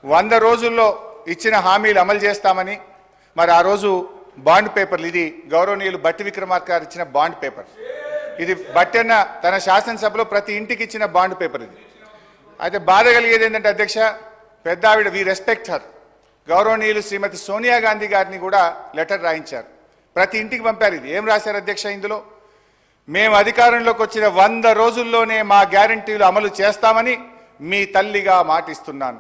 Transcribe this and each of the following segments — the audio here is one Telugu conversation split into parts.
100 రోజుల్లో ఇచ్చిన హామీలు అమలు చేస్తామని మరి ఆ రోజు బాండ్ పేపర్లు ఇది గౌరవనీయులు బట్టి విక్రమార్క గారు ఇచ్చిన బాండ్ పేపర్ ఇది బట్టన్న తన శాసనసభలో ప్రతి ఇంటికి ఇచ్చిన బాండ్ పేపర్ ఇది అయితే బాధ కలిగేది ఏంటంటే అధ్యక్ష పెద్ద ఆవిడ వి రెస్పెక్ట్ హర్ గౌరవనీయులు శ్రీమతి సోనియా గాంధీ గారిని కూడా లెటర్ రాయించారు ప్రతి ఇంటికి పంపారు ఇది ఏం రాశారు అధ్యక్ష ఇందులో మేము అధికారంలోకి వచ్చిన 100 రోజుల్లోనే మా గ్యారంటీలు అమలు చేస్తామని మీ తల్లిగా మాటిస్తున్నాను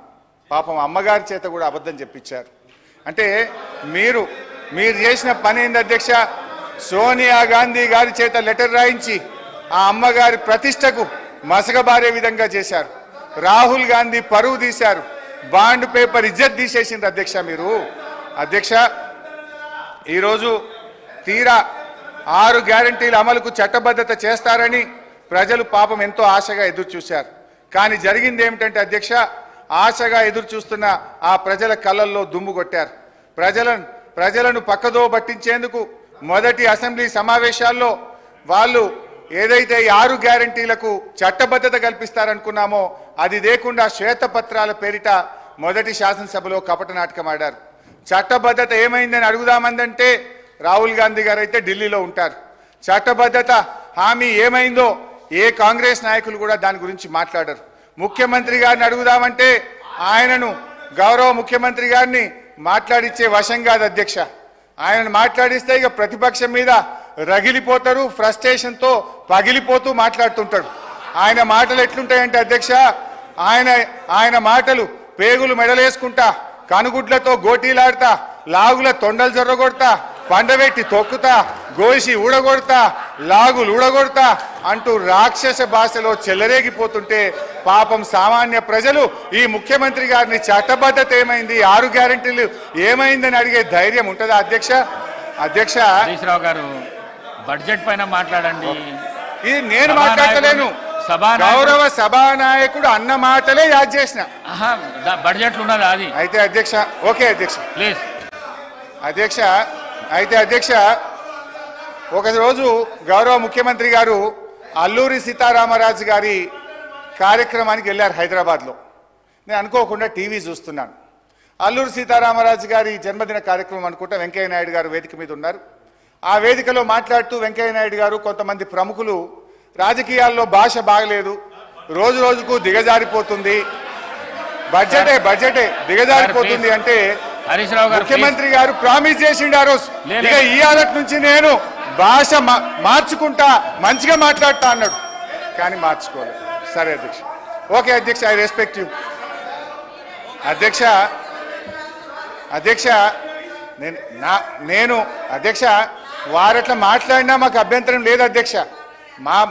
పాపం అమ్మగారి చేత కూడా అబద్ధం చెప్పించారు అంటే మీరు చేసిన పని ఏంది అధ్యక్ష సోనియా గాంధీ గారి చేత లెటర్ రాయించి ఆ అమ్మగారి ప్రతిష్టకు మసకబారే విధంగా చేశారు రాహుల్ గాంధీ పరువు తీశారు బాండ్ పేపర్ ఇజ్జత్ తీసేసిండ్రు అధ్యక్ష మీరు అధ్యక్ష ఈరోజు తీరా 6 గ్యారంటీల అమలుకు చట్టబద్ధత చేస్తారని ప్రజలు పాపం ఎంతో ఆశగా ఎదురు చూశారు కానీ జరిగింది ఏమిటంటే అధ్యక్ష ఆశగా ఎదురు చూస్తున్న ఆ ప్రజల కళ్ళల్లో దుమ్ము కొట్టారు ప్రజలను పక్కదో పట్టించేందుకు మొదటి అసెంబ్లీ సమావేశాల్లో వాళ్ళు ఏదైతే 6 గ్యారంటీలకు చట్టబద్ధత కల్పిస్తారనుకున్నామో అది లేకుండా శ్వేతపత్రాల పేరిట మొదటి శాసనసభలో కపట నాటకం ఆడారు చట్టబద్ధత ఏమైందని అడుగుదామందంటే రాహుల్ గాంధీ గారు అయితే ఢిల్లీలో ఉంటారు చట్టబద్ధత హామీ ఏమైందో ఏ కాంగ్రెస్ నాయకులు కూడా దాని గురించి మాట్లాడరు ముఖ్యమంత్రి గారిని అడుగుదామంటే ఆయనను గౌరవ ముఖ్యమంత్రి గారిని మాట్లాడిచ్చే వశం కాదు అధ్యక్ష ఆయనను మాట్లాడిస్తే ఇక ప్రతిపక్షం మీద రగిలిపోతారు ఫ్రస్ట్రేషన్తో పగిలిపోతూ మాట్లాడుతుంటాడు ఆయన మాటలు ఎట్లుంటాయంటే అధ్యక్ష ఆయన మాటలు పేగులు మెడలేసుకుంటా కనుగుడ్లతో గోటీలాడతా లాగుల తొండలు జొర్రగొడతా పండబెట్టి తొక్కుతా గోసి ఊడగొడతా లాగులు ఊడగొడతా అంటూ రాక్షస భాషలో చెలరేగిపోతుంటే పాపం సామాన్య ప్రజలు ఈ ముఖ్యమంత్రి గారిని చట్టబద్ధత ఏమైంది 6 గ్యారెంటీలు ఏమైందని అడిగే ధైర్యం ఉంటుందా అధ్యక్ష హరీష్ రావు గారు బడ్జెట్ పైన మాట్లాడండి ఇది నేను మాట్లాడలేను గౌరవ సభానాయకుడు అన్న మాటలే యాద్ చేసిన బడ్జెట్ ఉన్నది అది అయితే అధ్యక్ష ఓకే అధ్యక్ష ప్లీజ్ అధ్యక్ష ఒకరోజు గౌరవ ముఖ్యమంత్రి గారు అల్లూరి సీతారామరాజు గారి కార్యక్రమానికి వెళ్ళారు హైదరాబాద్లో నేను అనుకోకుండా టీవీ చూస్తున్నాను అల్లూరి సీతారామరాజు గారి జన్మదిన కార్యక్రమం అనుకుంటా వెంకయ్య నాయుడు గారు వేదిక మీద ఉన్నారు ఆ వేదికలో మాట్లాడుతూ వెంకయ్య నాయుడు గారు కొంతమంది ప్రముఖులు రాజకీయాల్లో భాష బాగలేదు రోజు రోజుకు దిగజారిపోతుంది బడ్జెటే దిగజారిపోతుంది అంటే ముఖ్యమంత్రి గారు ప్రామిస్ చేసిండు ఆ రోజు ఇక ఇవాళ నుంచి నేను భాష మార్చుకుంటా మంచిగా మాట్లాడతా అన్నాడు కానీ మార్చుకోలేదు సరే అధ్యక్ష ఓకే అధ్యక్ష ఐ రెస్పెక్ట్ యూ అధ్యక్ష నేను అధ్యక్ష వారట్లా మాట్లాడినా మాకు అభ్యంతరం లేదు అధ్యక్ష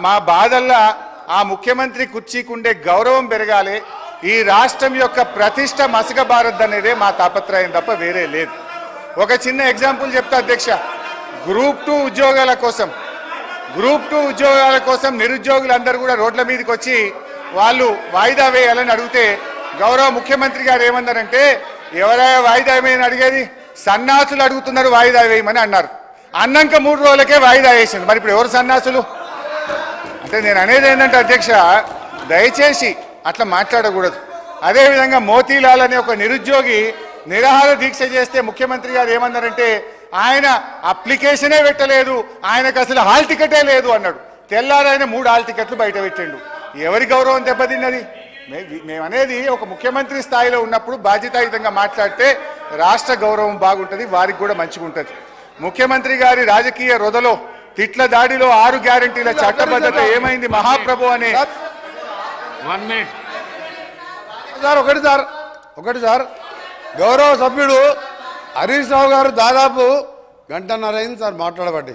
మా బాధల్లా ఆ ముఖ్యమంత్రి కుర్చీకుండే గౌరవం పెరగాలి ఈ రాష్ట్రం యొక్క ప్రతిష్ట మసకబారద్దనేదే మా తాపత్రయం తప్ప వేరే లేదు ఒక చిన్న ఎగ్జాంపుల్ చెప్తా అధ్యక్ష గ్రూప్ 2 ఉద్యోగాల కోసం నిరుద్యోగులందరూ కూడా రోడ్ల మీదకి వచ్చి వాళ్ళు వాయిదా వేయాలని అడిగితే గౌరవ ముఖ్యమంత్రి గారు ఏమన్నారంటే ఎవరైనా వాయిదా వేయమని అడిగేది సన్నాసులు అడుగుతున్నారు వాయిదా వేయమని అన్నారు అన్నాక 3 రోజులకే వాయిదా వేసింది మరి ఇప్పుడు ఎవరు సన్నాసులు అంటే నేను అనేది ఏంటంటే అధ్యక్ష దయచేసి అట్లా మాట్లాడకూడదు అదేవిధంగా మోతీలాల్ అనే ఒక నిరుద్యోగి నిరాహార దీక్ష చేస్తే ముఖ్యమంత్రి గారు ఏమన్నారంటే ఆయన అప్లికేషనే పెట్టలేదు ఆయనకు అసలు హాల్ టికెటే లేదు అన్నాడు తెల్లారైన 3 హాల్ టికెట్లు బయట పెట్టిండు ఎవరి గౌరవం దెబ్బతిన్నది మేమనేది ఒక ముఖ్యమంత్రి స్థాయిలో ఉన్నప్పుడు బాధ్యతాయుతంగా మాట్లాడితే రాష్ట్ర గౌరవం బాగుంటుంది వారికి కూడా మంచిగా ఉంటుంది ముఖ్యమంత్రి గారి రాజకీయ రొదలో తిట్ల దాడిలో 6 గ్యారెంటీల చట్టబద్ధత ఏమైంది మహాప్రభు అనే 1 మినిట్ ఒకటి సార్ గౌరవ సభ్యుడు హరీష్ రావు గారు దాదాపు 1.5 గంట అయింది సార్ మాట్లాడబట్టి